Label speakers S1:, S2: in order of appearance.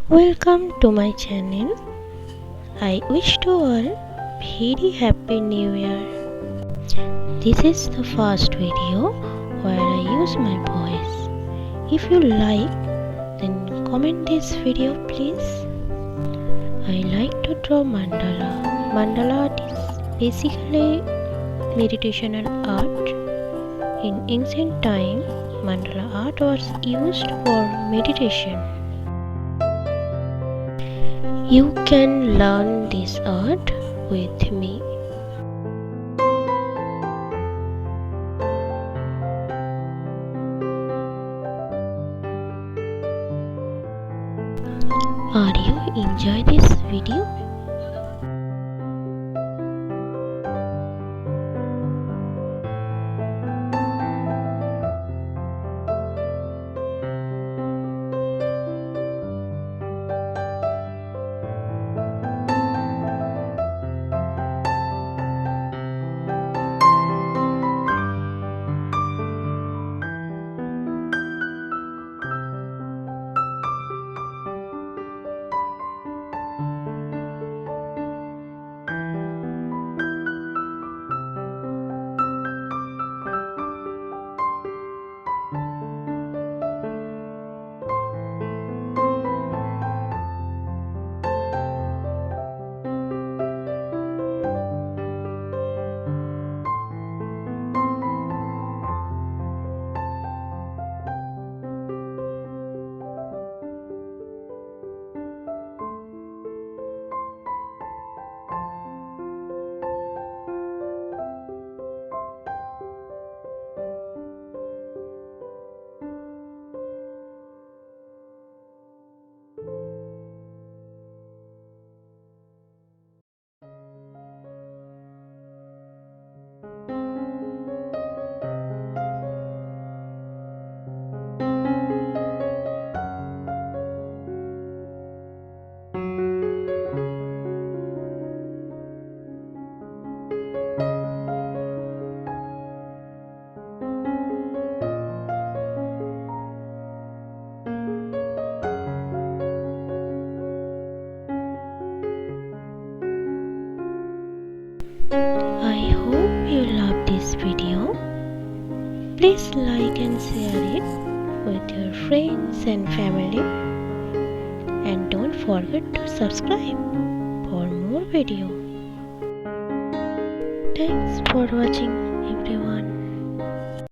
S1: Welcome to my channel. I wish to all very happy new year. This is the first video where I use my voice. If you like, then comment this video please. I like to draw mandala. Mandala art is basically meditational art. In ancient time, mandala art was used for meditation. You can learn this art with me. Are you enjoy this video? I hope you love this video. Please like and share it with your friends and family. And don't forget to subscribe for more video. Thanks for watching everyone.